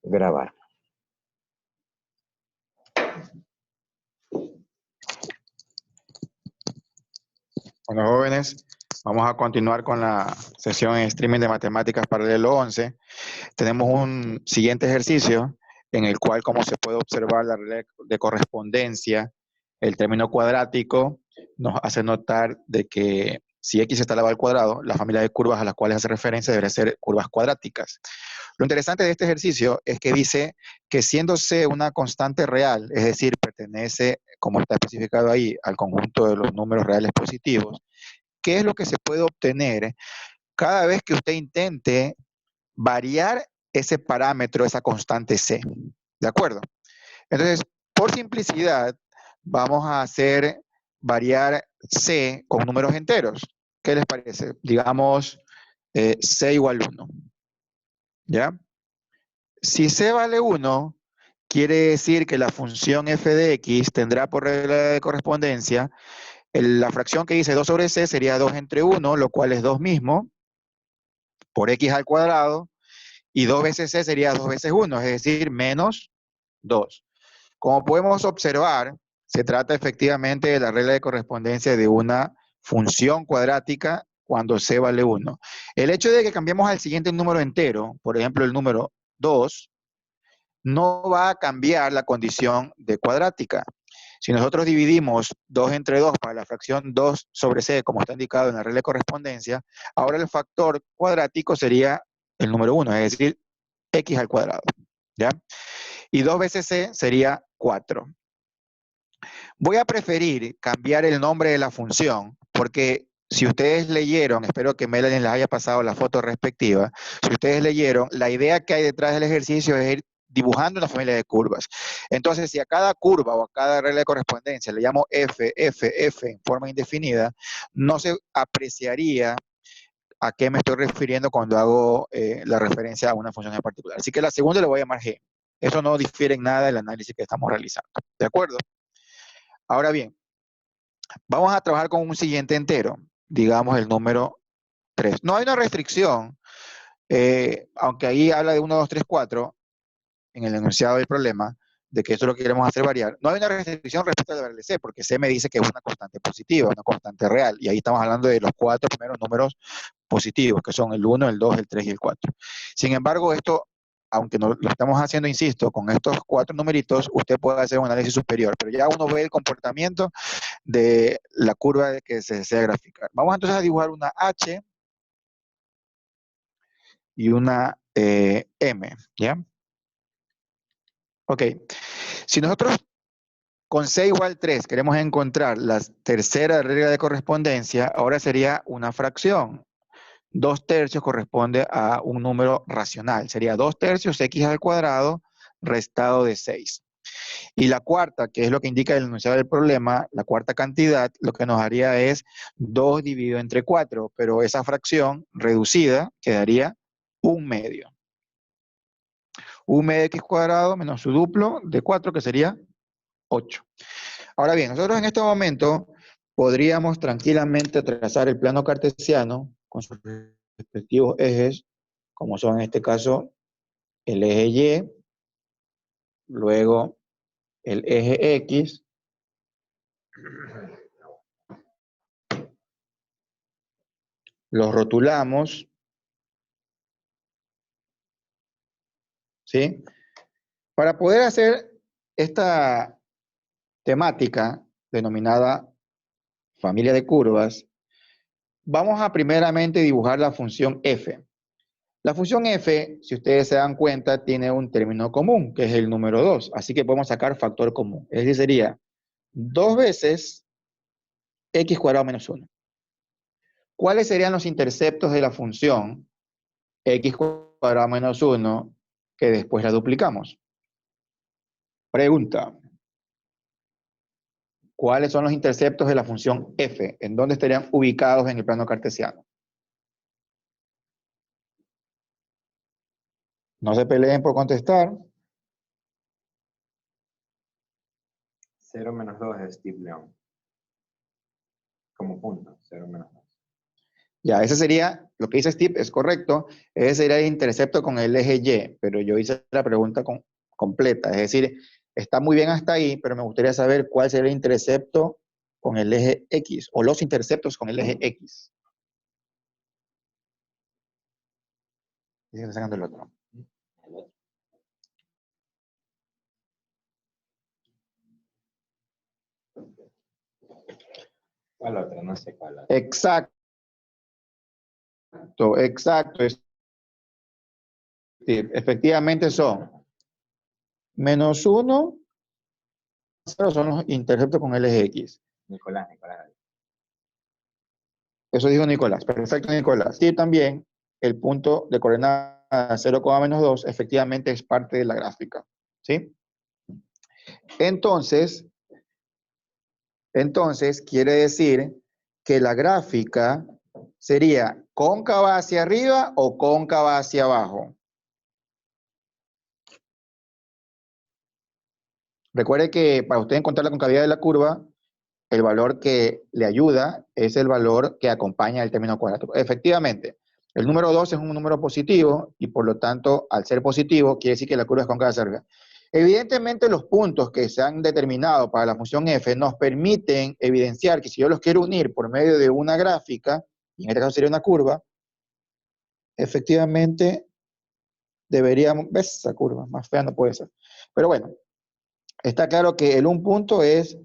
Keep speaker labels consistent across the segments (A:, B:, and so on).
A: Grabar.
B: Bueno, jóvenes, vamos a continuar con la sesión en streaming de matemáticas paralelo 11. Tenemos un siguiente ejercicio en el cual, como se puede observar, la regla de correspondencia, el término cuadrático, nos hace notar de que si x está elevado al cuadrado, la familia de curvas a las cuales hace referencia debería ser curvas cuadráticas. Lo interesante de este ejercicio es que dice que siendo c una constante real, es decir, pertenece, como está especificado ahí, al conjunto de los números reales positivos, ¿qué es lo que se puede obtener cada vez que usted intente variar ese parámetro, esa constante c? ¿De acuerdo? Entonces, por simplicidad, vamos a hacer variar c con números enteros. ¿Qué les parece? Digamos, c igual 1. ¿Ya? Si c vale 1, quiere decir que la función f de x tendrá por regla de correspondencia, la fracción que dice 2 sobre c sería 2 entre 1, lo cual es 2 mismo, por x al cuadrado, y 2 veces c sería 2 veces 1, es decir, menos 2. Como podemos observar, se trata efectivamente de la regla de correspondencia de una función cuadrática cuando c vale 1. El hecho de que cambiemos al siguiente número entero, por ejemplo el número 2, no va a cambiar la condición de cuadrática. Si nosotros dividimos 2 entre 2 para la fracción 2 sobre c, como está indicado en la regla de correspondencia, ahora el factor cuadrático sería el número 1, es decir, x al cuadrado. ¿Ya? Y 2 veces c sería 4. Voy a preferir cambiar el nombre de la función, porque si ustedes leyeron, espero que Melanie les haya pasado la foto respectiva, si ustedes leyeron, la idea que hay detrás del ejercicio es ir dibujando una familia de curvas. Entonces, si a cada curva o a cada regla de correspondencia le llamo f, f, f en forma indefinida, no se apreciaría a qué me estoy refiriendo cuando hago la referencia a una función en particular. Así que la segunda le voy a llamar g. Eso no difiere en nada del análisis que estamos realizando. ¿De acuerdo? Ahora bien, vamos a trabajar con un siguiente entero, digamos el número 3. No hay una restricción, aunque ahí habla de 1, 2, 3, 4, en el enunciado del problema, de que esto lo que queremos hacer variar. No hay una restricción respecto a la variable c, porque c me dice que es una constante positiva, una constante real, y ahí estamos hablando de los 4 primeros números positivos, que son el 1, el 2, el 3 y el 4. Sin embargo, esto, aunque no, lo estamos haciendo, insisto, con estos 4 numeritos, usted puede hacer un análisis superior, pero ya uno ve el comportamiento de la curva que se desea graficar. Vamos entonces a dibujar una H y una M, ¿ya? Ok, si nosotros con c igual 3 queremos encontrar la tercera regla de correspondencia, ahora sería una fracción. 2 tercios corresponde a un número racional, sería 2 tercios x al cuadrado restado de 6. Y la cuarta, que es lo que indica el enunciado del problema, la cuarta cantidad, lo que nos haría es 2 dividido entre 4, pero esa fracción reducida quedaría 1 medio. 1 medio de x cuadrado menos su duplo de 4, que sería 8. Ahora bien, nosotros en este momento podríamos tranquilamente trazar el plano cartesiano con sus respectivos ejes, como son en este caso el eje Y, luego el eje X, los rotulamos, ¿sí? Para poder hacer esta temática denominada familia de curvas, vamos a primeramente dibujar la función f. La función f, si ustedes se dan cuenta, tiene un término común, que es el número 2. Así que podemos sacar factor común. Es decir, sería 2 veces x cuadrado menos 1. ¿Cuáles serían los interceptos de la función x cuadrado menos 1 que después la duplicamos? Pregunta. ¿Cuáles son los interceptos de la función f? ¿En dónde estarían ubicados en el plano cartesiano? No se peleen por contestar.
A: 0 menos 2 es Steve León. Como punto, 0 menos 2.
B: Ya, ese sería, lo que dice Steve es correcto, ese sería el intercepto con el eje Y, pero yo hice la pregunta completa, es decir, está muy bien hasta ahí, pero me gustaría saber cuál sería el intercepto con el eje X, o los interceptos con el eje X. Y se está sacando el otro.
A: ¿Cuál otra? No sé cuál otra.
B: Exacto, exacto. Efectivamente son -1, 0 son los interceptos con el eje X.
A: Nicolás.
B: Eso dijo Nicolás. Perfecto, Nicolás. Y también el punto de coordenada 0, -2 efectivamente es parte de la gráfica. ¿Sí? Entonces, quiere decir que la gráfica sería cóncava hacia arriba o cóncava hacia abajo. Recuerde que para usted encontrar la concavidad de la curva, el valor que le ayuda es el valor que acompaña el término cuadrático. Efectivamente, el número 2 es un número positivo y por lo tanto, al ser positivo, quiere decir que la curva es cóncava hacia arriba. Evidentemente, los puntos que se han determinado para la función f nos permiten evidenciar que si yo los quiero unir por medio de una gráfica, y en este caso sería una curva, efectivamente deberíamos, ¿ves esa curva? Más fea no puede ser. Pero bueno, está claro que el un punto es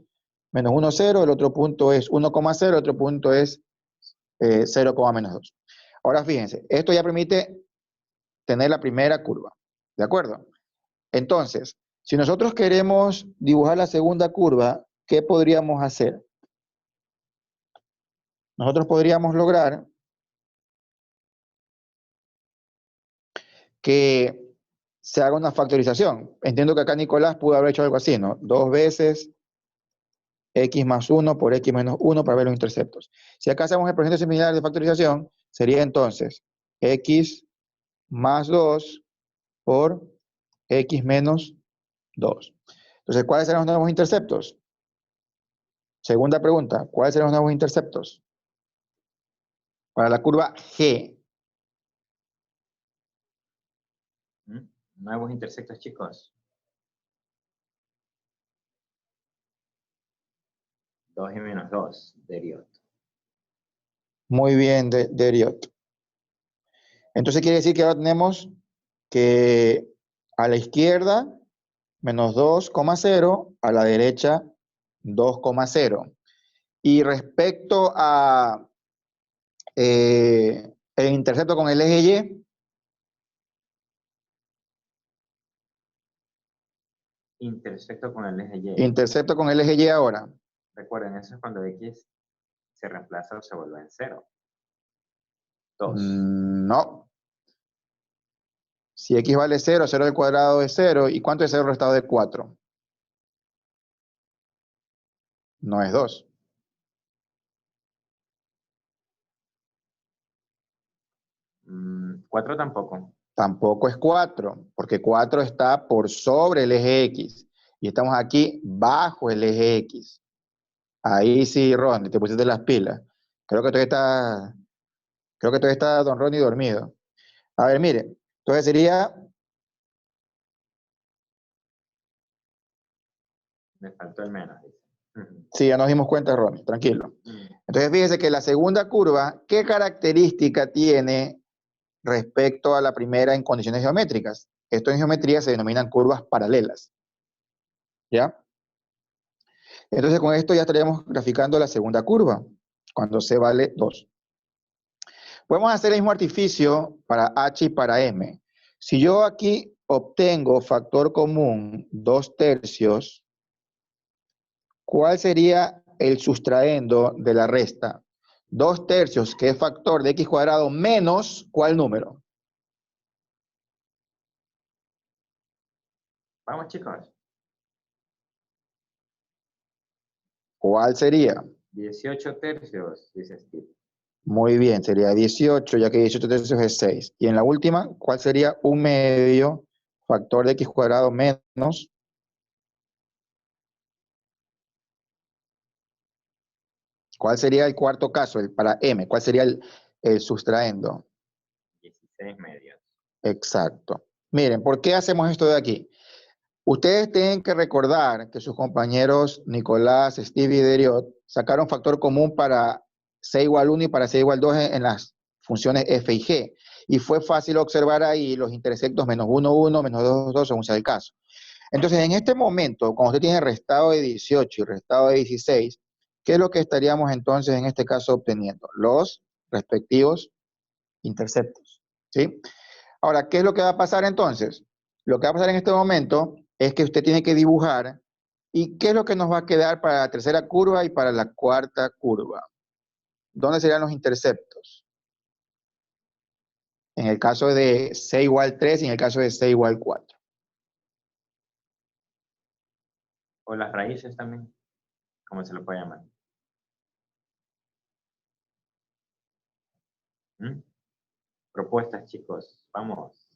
B: -1, 0, el otro punto es 1,0, el otro punto es 0, -2. Ahora fíjense, esto ya permite tener la primera curva, ¿de acuerdo? Entonces, si nosotros queremos dibujar la segunda curva, ¿qué podríamos hacer? Nosotros podríamos lograr que se haga una factorización. Entiendo que acá Nicolás pudo haber hecho algo así, ¿no? 2 veces x más 1 por x menos 1 para ver los interceptos. Si acá hacemos el procedimiento similar de factorización, sería entonces x más 2 por x menos 2. Entonces, ¿cuáles serán los nuevos interceptos? Segunda pregunta, ¿cuáles serán los nuevos interceptos? Para la curva G.
A: Nuevos interceptos, chicos. 2 y menos 2, Deriot.
B: Muy bien, Deriot. Entonces quiere decir que ahora tenemos que a la izquierda menos 2,0, a la derecha 2,0. Y respecto a el intercepto con el eje Y,
A: Intercepto con el eje Y.
B: intercepto con el eje Y ahora.
A: Recuerden, eso es cuando X se reemplaza o se vuelve en 0. 2.
B: No. Si X vale 0, 0 al cuadrado es 0. ¿Y cuánto es 0 restado de 4? No es 2.
A: 4 tampoco.
B: Tampoco es 4, porque 4 está por sobre el eje X. Y estamos aquí bajo el eje X. Ahí sí, Ronnie, te pusiste las pilas. Creo que todavía está don Ronnie dormido. A ver, mire, entonces sería...
A: Me faltó el menos.
B: Sí, ya nos dimos cuenta, Ronnie, tranquilo. Entonces fíjese que la segunda curva, ¿qué característica tiene respecto a la primera en condiciones geométricas? Esto en geometría se denominan curvas paralelas. ¿Ya? Entonces con esto ya estaríamos graficando la segunda curva, cuando C vale 2. Podemos hacer el mismo artificio para H y para M. Si yo aquí obtengo factor común 2/3, ¿cuál sería el sustraendo de la resta? 2/3, que es factor de x cuadrado menos, ¿cuál número?
A: Vamos, chicos.
B: ¿Cuál sería?
A: 18 tercios, dice Steve.
B: Muy bien, sería 18, ya que 18/3 es 6. Y en la última, ¿cuál sería 1/2 factor de x cuadrado menos? ¿Cuál sería el cuarto caso, para M? ¿Cuál sería el sustraendo.
A: 16 medios.
B: Exacto. Miren, ¿por qué hacemos esto de aquí? Ustedes tienen que recordar que sus compañeros Nicolás, Steve y Deriot sacaron factor común para C igual 1 y para C igual 2 en las funciones f y g. Y fue fácil observar ahí los intersectos menos 1, 1, menos 2, 2, según sea el caso. Entonces, en este momento, cuando usted tiene restado de 18 y restado de 16, ¿qué es lo que estaríamos entonces en este caso obteniendo? Los respectivos interceptos, ¿sí? Ahora, ¿qué es lo que va a pasar entonces? Lo que va a pasar en este momento es que usted tiene que dibujar y qué es lo que nos va a quedar para la tercera curva y para la cuarta curva. ¿Dónde serían los interceptos? En el caso de C igual 3 y en el caso de C igual 4.
A: O las raíces también, como se lo puede llamar. ¿Mm? Propuestas, chicos. Vamos.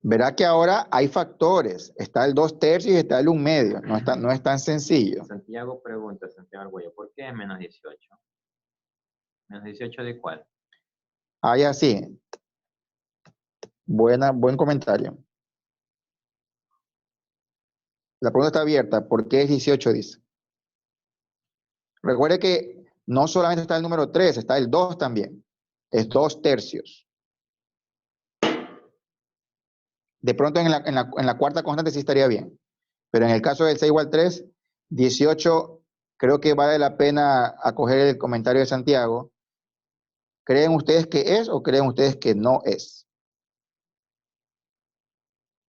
B: Verá que ahora hay factores. Está el 2/3 y está el 1/2. No es tan sencillo.
A: Santiago pregunta, Santiago Arguello, ¿por qué es menos 18? ¿Menos 18 de cuál?
B: Ahí así. Buen comentario. La pregunta está abierta. ¿Por qué es 18? Dice. Recuerde que no solamente está el número 3, está el 2 también. Es 2/3. De pronto en la cuarta constante sí estaría bien. Pero en el caso del C igual 3, 18, creo que vale la pena acoger el comentario de Santiago. ¿Creen ustedes que es o creen ustedes que no es?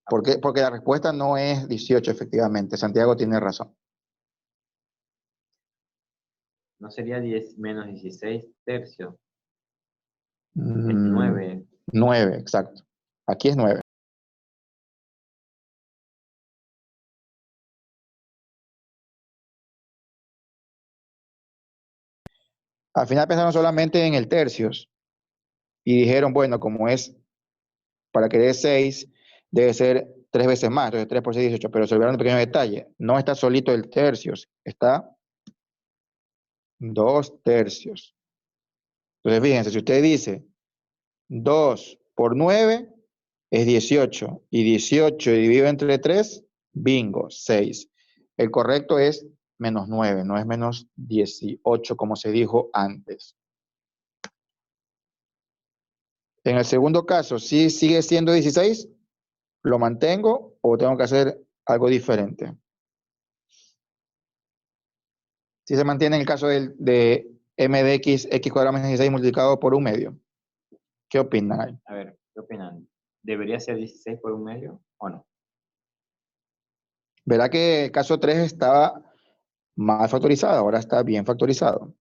B: Porque la respuesta no es 18, efectivamente. Santiago tiene razón.
A: ¿No sería 10 menos 16 tercios? Es
B: 9.
A: 9.
B: 9, exacto. Aquí es 9. Al final pensaron solamente en el tercios y dijeron, bueno, como es para que dé 6, debe ser 3 veces más, entonces 3 por 6, 18, pero se olvidaron un pequeño detalle. No está solito el tercios, está 2/3. Entonces fíjense, si usted dice 2 por 9 es 18, y 18 dividido entre 3, bingo, 6. El correcto es menos 9, no es menos 18 como se dijo antes. En el segundo caso, si sigue siendo 16, ¿lo mantengo o tengo que hacer algo diferente? Si se mantiene en el caso de m de x cuadrado menos 16 multiplicado por 1/2. ¿Qué opinan ahí?
A: A ver, ¿qué opinan? ¿Debería ser 16 por 1/2 o no?
B: Verá que el caso 3 estaba mal factorizado, ahora está bien factorizado.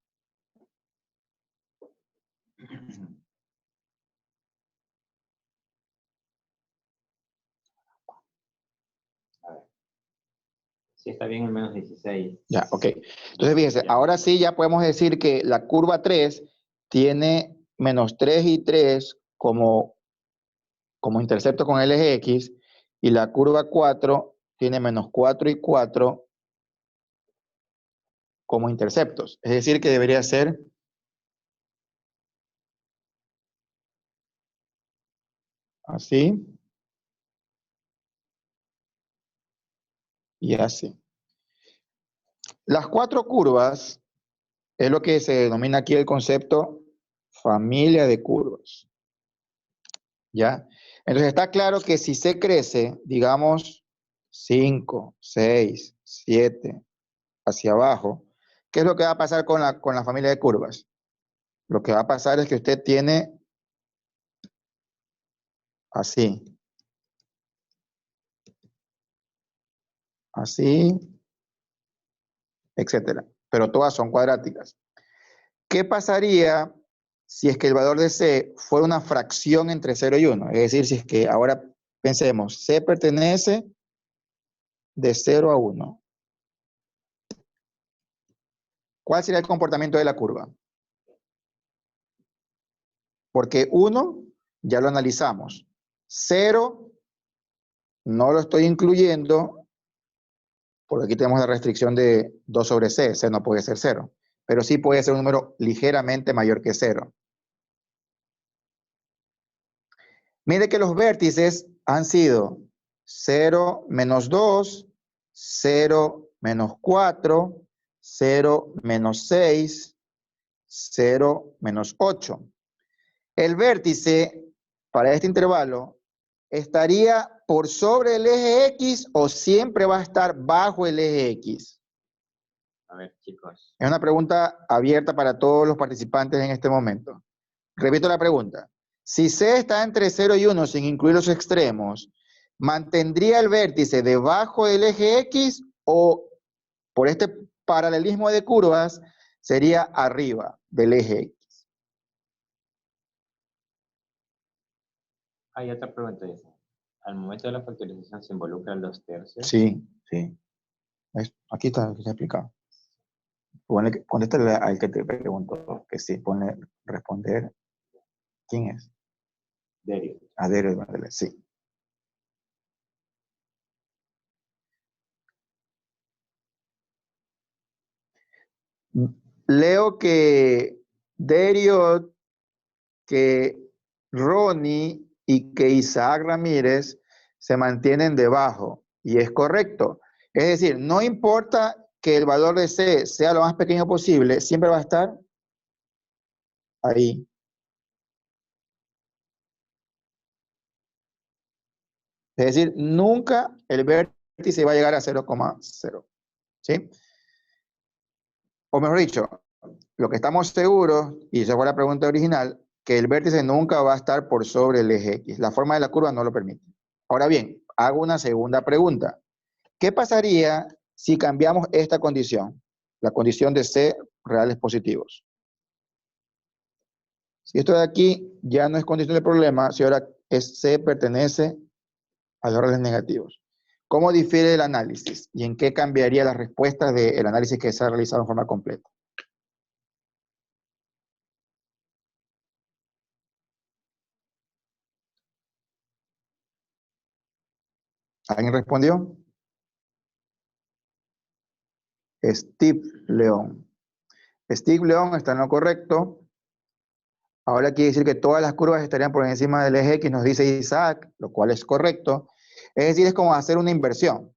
A: A ver. Sí, está bien el menos 16.
B: Ya, ok. Entonces, fíjense, ahora sí ya podemos decir que la curva 3 tiene menos 3 y 3 como intercepto con el eje X, y la curva 4 tiene menos 4 y 4 como interceptos. Es decir, que debería ser así y así. Las 4 curvas es lo que se denomina aquí el concepto familia de curvas. ¿Ya? Entonces está claro que si se crece, digamos, 5, 6, 7, hacia abajo, ¿qué es lo que va a pasar con la familia de curvas? Lo que va a pasar es que usted tiene así, así, etcétera. Pero todas son cuadráticas. ¿Qué pasaría si es que el valor de C fuera una fracción entre 0 y 1? Es decir, si es que ahora pensemos, C pertenece de 0 a 1. ¿Cuál sería el comportamiento de la curva? Porque 1 ya lo analizamos. 0 no lo estoy incluyendo porque aquí tenemos la restricción de 2 sobre C. C no puede ser 0. pero sí puede ser un número ligeramente mayor que 0. Mire que los vértices han sido 0, menos 2, 0, menos 4, 0, menos 6, 0, menos 8. El vértice para este intervalo estaría por sobre el eje X o siempre va a estar bajo el eje X.
A: A ver, chicos.
B: Es una pregunta abierta para todos los participantes en este momento. Repito la pregunta. Si C está entre 0 y 1 sin incluir los extremos, ¿mantendría el vértice debajo del eje X o por este paralelismo de curvas sería arriba del eje X?
A: Hay otra pregunta, dice. Al momento de la factorización se involucran los tercios.
B: Sí, sí. Aquí está explicado. Contéstale al que te preguntó, que sí, pone responder. ¿Quién es?
A: Derio.
B: Derio, sí. Leo que Derio, que Ronnie y que Isaac Ramírez se mantienen debajo. Y es correcto. Es decir, no importa que el valor de C sea lo más pequeño posible, siempre va a estar ahí. Es decir, nunca el vértice va a llegar a 0,0. ¿Sí? O mejor dicho, lo que estamos seguros, y esa fue la pregunta original, que el vértice nunca va a estar por sobre el eje X. La forma de la curva no lo permite. Ahora bien, hago una segunda pregunta. ¿Qué pasaría si cambiamos esta condición? La condición de C reales positivos. Si esto de aquí ya no es condición de problema, si ahora es C pertenece a los reales negativos. ¿Cómo difiere el análisis? ¿Y en qué cambiaría las respuestas del análisis que se ha realizado en forma completa? ¿Alguien respondió? Steve León. Steve León está en lo correcto. Ahora quiere decir que todas las curvas estarían por encima del eje X, nos dice Isaac, lo cual es correcto. Es decir, es como hacer una inversión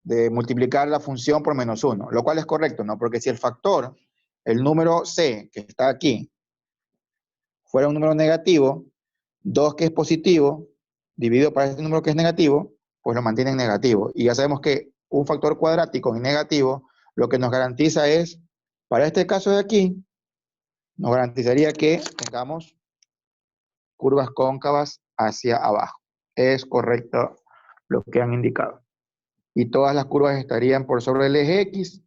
B: de multiplicar la función por menos 1, lo cual es correcto, ¿no? Porque si el factor, el número C, que está aquí, fuera un número negativo, 2 que es positivo, dividido para este número que es negativo, pues lo mantiene en negativo. Y ya sabemos que un factor cuadrático y negativo, lo que nos garantiza es, para este caso de aquí, nos garantizaría que tengamos curvas cóncavas hacia abajo. Es correcto lo que han indicado. Y todas las curvas estarían por sobre el eje X.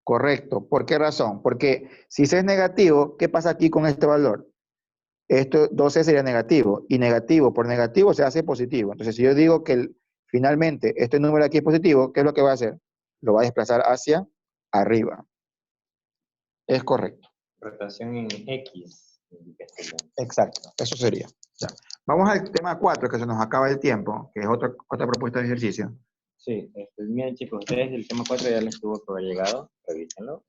B: Correcto. ¿Por qué razón? Porque si C es negativo, ¿qué pasa aquí con este valor? Esto 2C sería negativo, y negativo por negativo se hace positivo. Entonces, si yo digo que finalmente este número aquí es positivo, ¿qué es lo que va a hacer? Lo va a desplazar hacia arriba. Es correcto.
A: Rotación en X.
B: Exacto, eso sería. Ya. Vamos al tema 4, que se nos acaba el tiempo, que es otra propuesta de ejercicio.
A: Sí, miren chicos, ustedes el tema 4 ya les tuvo que haber llegado, revísenlo.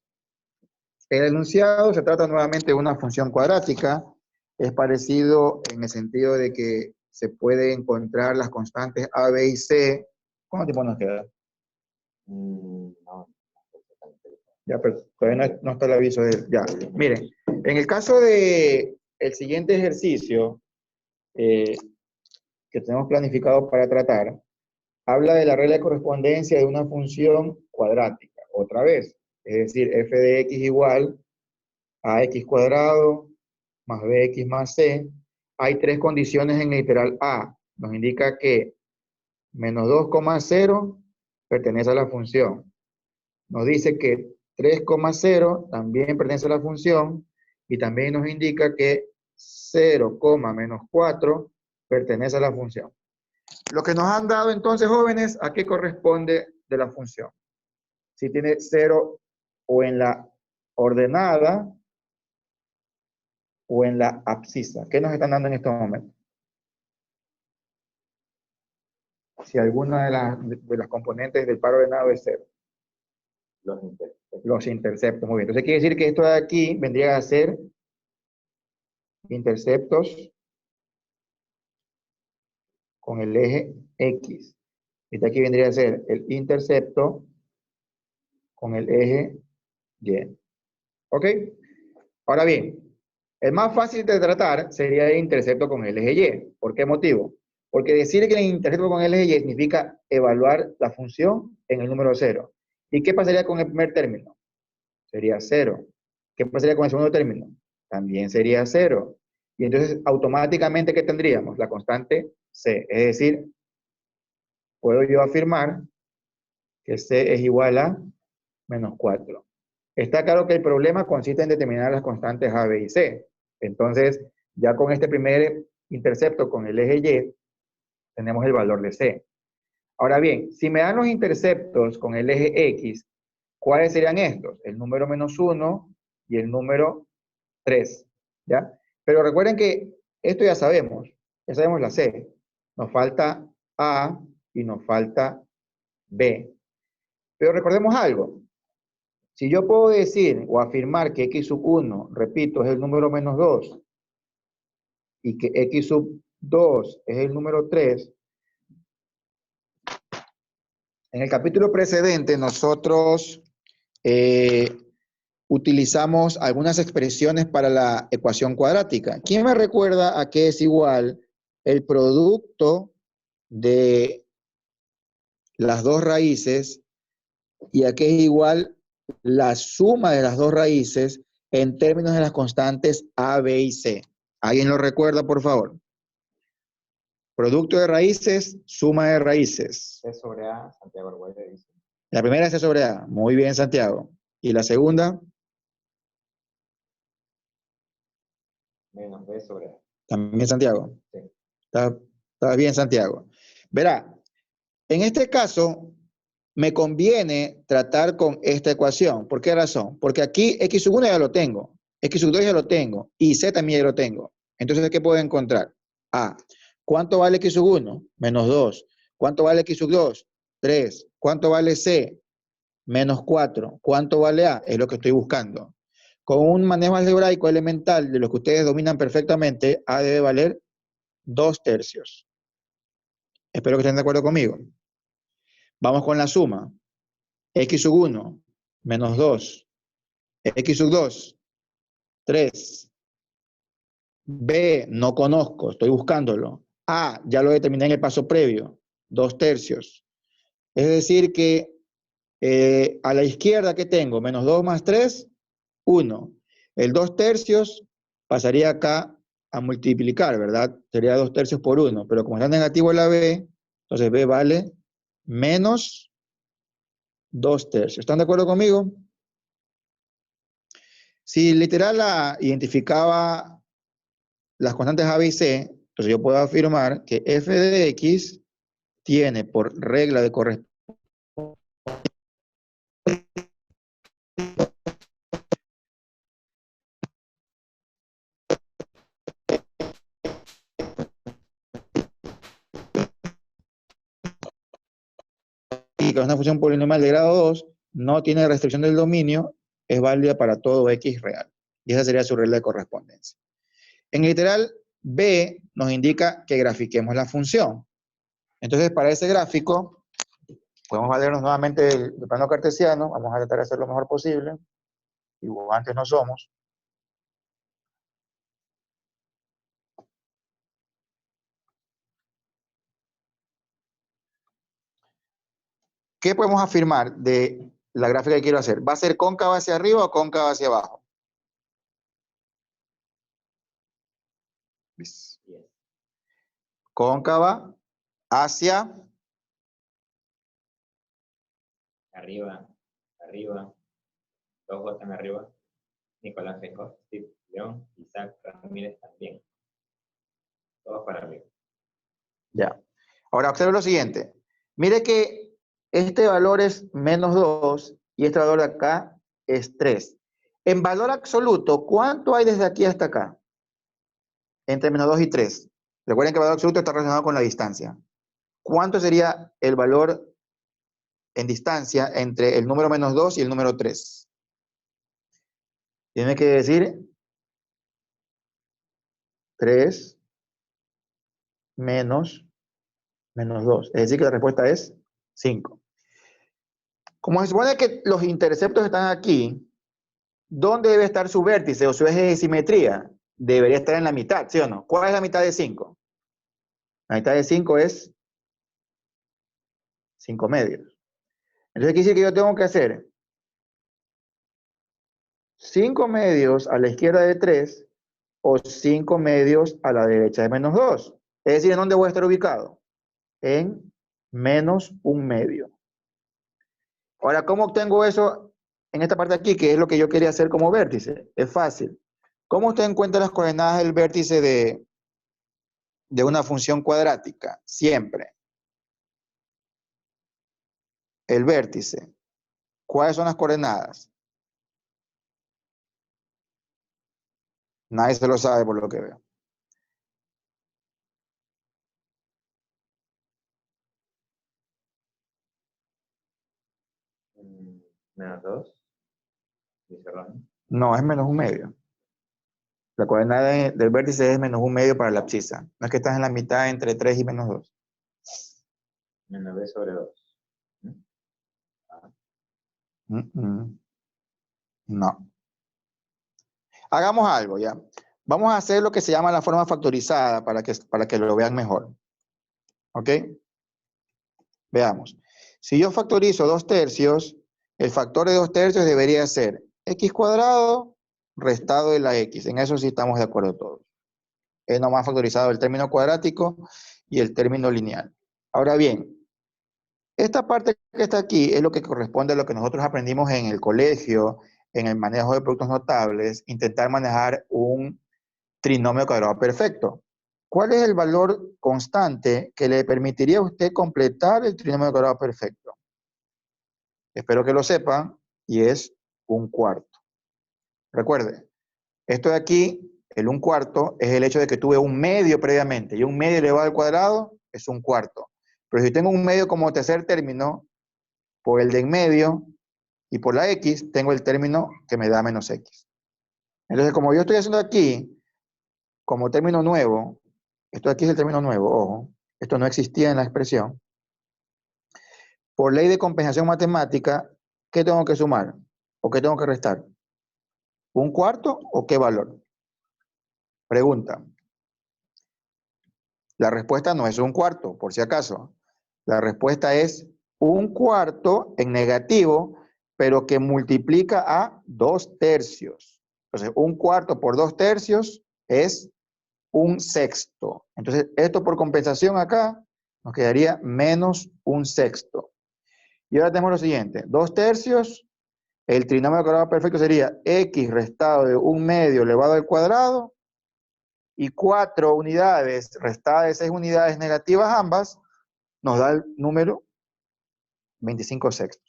B: El enunciado se trata nuevamente de una función cuadrática. Es parecido en el sentido de que se puede encontrar las constantes A, B y C. ¿Cuánto tiempo nos queda?
A: No.
B: Ya, pero todavía no está el aviso de... Ya, miren, en el caso de el siguiente ejercicio que tenemos planificado para tratar, habla de la regla de correspondencia de una función cuadrática. Otra vez, es decir, f de x igual a x cuadrado más bx más c. Hay tres condiciones en el literal A. Nos indica que menos 2,0 pertenece a la función. Nos dice que 3,0 también pertenece a la función y también nos indica que 0, menos 4 pertenece a la función. Lo que nos han dado entonces, jóvenes, ¿a qué corresponde de la función? Si tiene 0 o en la ordenada o en la abscisa. ¿Qué nos están dando en este momento? Si alguna de las componentes del par ordenado es 0.
A: Los interceptos.
B: Los interceptos, muy bien. Entonces quiere decir que esto de aquí vendría a ser interceptos con el eje X. Este aquí vendría a ser el intercepto con el eje Y. ¿Ok? Ahora bien, el más fácil de tratar sería el intercepto con el eje Y. ¿Por qué motivo? Porque decir que el intercepto con el eje Y significa evaluar la función en el número 0. ¿Y qué pasaría con el primer término? Sería 0. ¿Qué pasaría con el segundo término? También sería 0. Y entonces, automáticamente, ¿qué tendríamos? La constante C. Es decir, puedo yo afirmar que C es igual a menos 4. Está claro que el problema consiste en determinar las constantes A, B y C. Entonces, ya con este primer intercepto con el eje Y, tenemos el valor de C. Ahora bien, si me dan los interceptos con el eje X, ¿cuáles serían estos? El número menos 1 y el número 3, ¿ya? Pero recuerden que esto ya sabemos la C. Nos falta A y nos falta B. Pero recordemos algo. Si yo puedo decir o afirmar que X sub 1, repito, es el número menos 2, y que X sub 2 es el número 3, en el capítulo precedente nosotros utilizamos algunas expresiones para la ecuación cuadrática. ¿Quién me recuerda a qué es igual el producto de las dos raíces y a qué es igual la suma de las dos raíces en términos de las constantes A, B y C? ¿Alguien lo recuerda, por favor? Producto de raíces, suma de raíces.
A: C sobre A, Santiago Arguello dice.
B: La primera es C sobre A. Muy bien, Santiago. ¿Y la segunda?
A: Menos B sobre A.
B: También Santiago.
A: Sí.
B: Está bien, Santiago. Verá, en este caso, me conviene tratar con esta ecuación. ¿Por qué razón? Porque aquí X sub 1 ya lo tengo, X sub 2 ya lo tengo, y Z también ya lo tengo. Entonces, ¿qué puedo encontrar? A. ¿Cuánto vale X sub 1? Menos 2. ¿Cuánto vale X sub 2? 3. ¿Cuánto vale C? Menos 4. ¿Cuánto vale A? Es lo que estoy buscando. Con un manejo algebraico elemental de lo que ustedes dominan perfectamente, A debe valer 2/3. Espero que estén de acuerdo conmigo. Vamos con la suma. X sub 1, menos 2. X sub 2, 3. B, no conozco, estoy buscándolo. A, ya lo determiné en el paso previo, 2/3. Es decir que a la izquierda, ¿qué tengo? Menos 2 más 3, 1. El 2/3 pasaría acá a multiplicar, ¿verdad? Sería 2/3 por 1, pero como está negativo la B, entonces B vale menos 2/3. ¿Están de acuerdo conmigo? Si literal A identificaba las constantes A, B y C, entonces yo puedo afirmar que f de x tiene por regla de correspondencia y que es una función polinomial de grado 2, no tiene restricción del dominio, es válida para todo x real. Y esa sería su regla de correspondencia. En el literal B nos indica que grafiquemos la función. Entonces, para ese gráfico, podemos valernos nuevamente del plano cartesiano. Vamos a tratar de hacer lo mejor posible. Igual antes no somos. ¿Qué podemos afirmar de la gráfica que quiero hacer? ¿Va a ser cóncava hacia arriba o cóncava hacia abajo? Cóncava hacia
A: Arriba, arriba. Todos votan arriba. Nicolás Feijó, Steve León, Isaac Ramírez también. Todos para arriba.
B: Ya. Ahora observe lo siguiente. Mire que este valor es menos 2 y este valor de acá es 3. En valor absoluto, ¿cuánto hay desde aquí hasta acá? Entre menos 2 y 3. Recuerden que el valor absoluto está relacionado con la distancia. ¿Cuánto sería el valor en distancia entre el número menos 2 y el número 3. Tiene que decir 3 menos 2. Es decir, que la respuesta es 5. Como se supone que los interceptos están aquí, ¿dónde debe estar su vértice o su eje de simetría? Debería estar en la mitad, ¿sí o no? ¿Cuál es la mitad de 5? La mitad de 5 es 5 medios. Entonces quiere decir que yo tengo que hacer 5 medios a la izquierda de 3 o 5 medios a la derecha de menos 2. Es decir, ¿en dónde voy a estar ubicado? En menos 1 medio. Ahora, ¿cómo obtengo eso en esta parte aquí, que es lo que yo quería hacer como vértice? Es fácil. ¿Cómo usted encuentra las coordenadas del vértice de una función cuadrática? Siempre. El vértice. ¿Cuáles son las coordenadas? Nadie se lo sabe por lo que veo.
A: Menos 2. Dice Ronnie.
B: No, es menos 1 medio. La coordenada del vértice es menos 1 medio para la abscisa. No es que estás en la mitad entre 3 y menos 2.
A: Menos b sobre 2.
B: No. Hagamos algo ya. Vamos a hacer lo que se llama la forma factorizada para que lo vean mejor. ¿Ok? Veamos. Si yo factorizo 2/3, el factor de 2/3 debería ser x cuadrado restado de la x. En eso sí estamos de acuerdo todos. Es nomás factorizado el término cuadrático y el término lineal. Ahora bien, esta parte que está aquí es lo que corresponde a lo que nosotros aprendimos en el colegio, en el manejo de productos notables, intentar manejar un trinomio cuadrado perfecto. ¿Cuál es el valor constante que le permitiría a usted completar el trinomio cuadrado perfecto? Espero que lo sepan, y es 1/4. Recuerde, esto de aquí, el 1/4, es el hecho de que tuve 1 medio previamente, y 1 medio elevado al cuadrado es 1/4. Pero si tengo 1 medio como tercer término, por el de en medio y por la x, tengo el término que me da menos x. Entonces, como yo estoy haciendo aquí, como término nuevo, esto de aquí es el término nuevo, ojo, esto no existía en la expresión. Por ley de compensación matemática, ¿qué tengo que sumar? ¿O qué tengo que restar? ¿1/4 o qué valor? Pregunta. La respuesta no es 1/4, por si acaso. La respuesta es 1/4 en negativo, pero que multiplica a 2/3. Entonces, 1/4 por 2/3 es 1/6. Entonces, esto por compensación acá nos quedaría menos 1/6. Y ahora tenemos lo siguiente. 2/3, el trinomio cuadrado perfecto sería x restado de 1 medio elevado al cuadrado, y 4 unidades restadas de 6 unidades negativas ambas, nos da el número 25/6.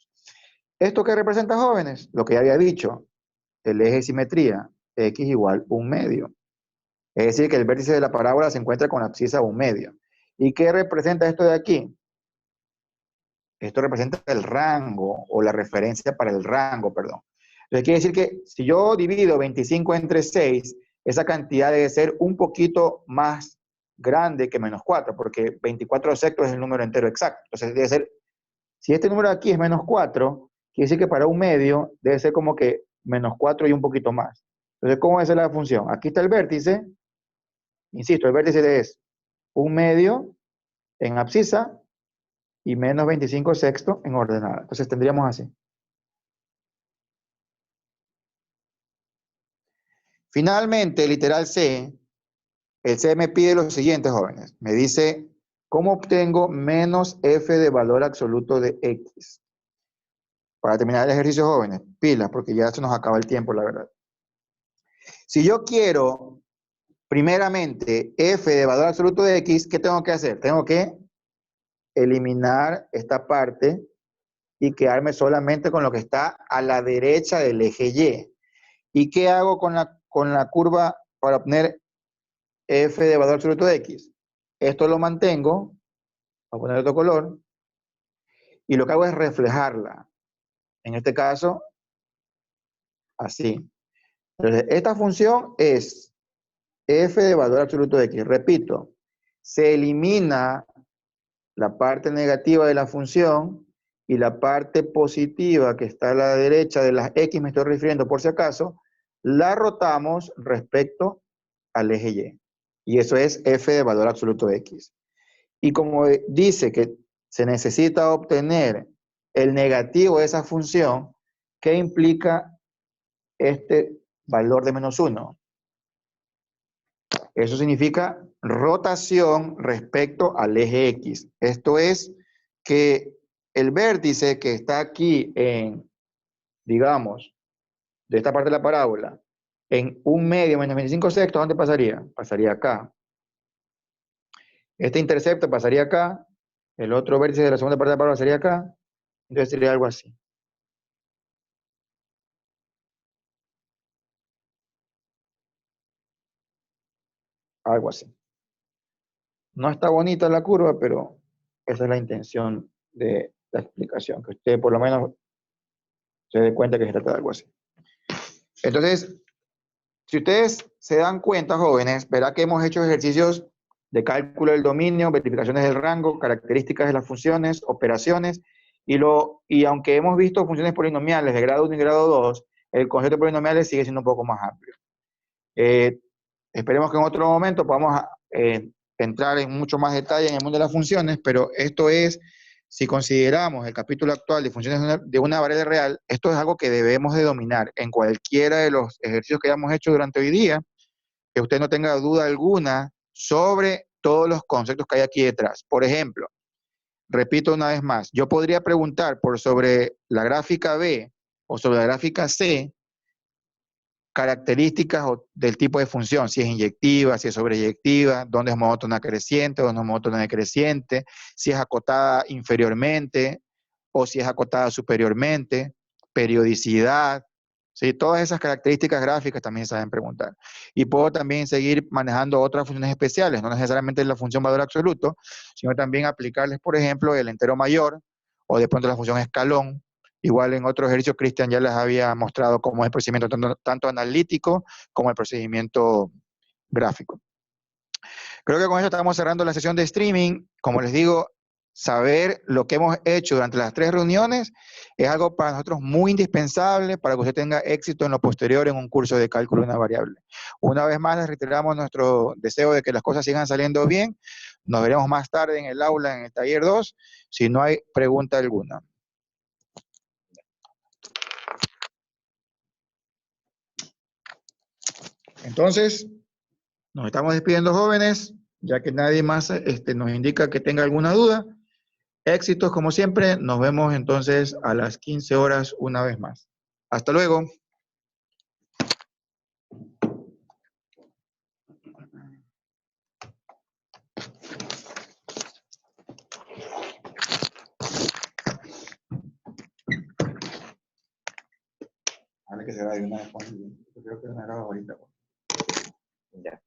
B: ¿Esto qué representa, jóvenes? Lo que ya había dicho, el eje de simetría, x igual 1 medio. Es decir, que el vértice de la parábola se encuentra con la abscisa 1 medio. ¿Y qué representa esto de aquí? Esto representa el rango, o la referencia para el rango, perdón. Entonces quiere decir que si yo divido 25 entre 6, esa cantidad debe ser un poquito más grande que menos 4, porque 24/6 es el número entero exacto. Entonces debe ser, si este número de aquí es menos 4, quiere decir que para 1 medio debe ser como que menos 4 y un poquito más. Entonces, ¿cómo es la función? Aquí está el vértice, insisto, el vértice es 1 medio en abscisa y menos 25/6 en ordenada. Entonces tendríamos así. Finalmente, literal C, el C me pide lo siguiente, jóvenes. Me dice, ¿cómo obtengo menos f de valor absoluto de x? Para terminar el ejercicio, jóvenes, pilas, porque ya se nos acaba el tiempo, la verdad. Si yo quiero, primeramente, f de valor absoluto de x, ¿qué tengo que hacer? Tengo que eliminar esta parte y quedarme solamente con lo que está a la derecha del eje Y. ¿Y qué hago con la curva para obtener f de valor absoluto de x? Esto lo mantengo, voy a poner otro color, y lo que hago es reflejarla. En este caso, así. Entonces, esta función es f de valor absoluto de x. Repito, se elimina la parte negativa de la función y la parte positiva que está a la derecha de las x, me estoy refiriendo por si acaso, la rotamos respecto al eje y. Y eso es f de valor absoluto de x. Y como dice que se necesita obtener el negativo de esa función, ¿qué implica este valor de -1? Eso significa rotación respecto al eje X. Esto es que el vértice que está aquí en, digamos, de esta parte de la parábola, en 1/2 menos 25/6, ¿dónde pasaría? Pasaría acá. Este intercepto pasaría acá, el otro vértice de la segunda parte de la parábola sería acá, entonces sería algo así. Algo así. No está bonita la curva, pero esa es la intención de la explicación, que usted por lo menos se dé cuenta que se trata de algo así. Entonces, si ustedes se dan cuenta, jóvenes, verá que hemos hecho ejercicios de cálculo del dominio, verificaciones del rango, características de las funciones, operaciones, y aunque hemos visto funciones polinomiales de grado 1 y grado 2, el concepto de polinomiales sigue siendo un poco más amplio. Esperemos que en otro momento podamos entrar en mucho más detalle en el mundo de las funciones, pero esto es, si consideramos el capítulo actual de funciones de una variable real, esto es algo que debemos de dominar en cualquiera de los ejercicios que hayamos hecho durante hoy día, que usted no tenga duda alguna sobre todos los conceptos que hay aquí detrás. Por ejemplo, repito una vez más, yo podría preguntar sobre la gráfica B o sobre la gráfica C, características del tipo de función, si es inyectiva, si es sobreyectiva, dónde es monótona creciente, dónde es monótona decreciente, si es acotada inferiormente o si es acotada superiormente, periodicidad, ¿sí? Todas esas características gráficas también se saben preguntar. Y puedo también seguir manejando otras funciones especiales, no necesariamente la función valor absoluto, sino también aplicarles, por ejemplo, el entero mayor o de pronto la función escalón. Igual en otros ejercicios, Cristian ya les había mostrado cómo es el procedimiento tanto analítico como el procedimiento gráfico. Creo que con esto estamos cerrando la sesión de streaming. Como les digo, saber lo que hemos hecho durante las 3 reuniones es algo para nosotros muy indispensable para que usted tenga éxito en lo posterior en un curso de cálculo de una variable. Una vez más les reiteramos nuestro deseo de que las cosas sigan saliendo bien. Nos veremos más tarde en el aula, en el taller 2, si no hay pregunta alguna. Entonces, nos estamos despidiendo, jóvenes, ya que nadie más nos indica que tenga alguna duda. Éxitos como siempre, nos vemos entonces a las 15 horas una vez más. Hasta luego. Ahora que se va de una vez, creo que no era ahorita. Ya.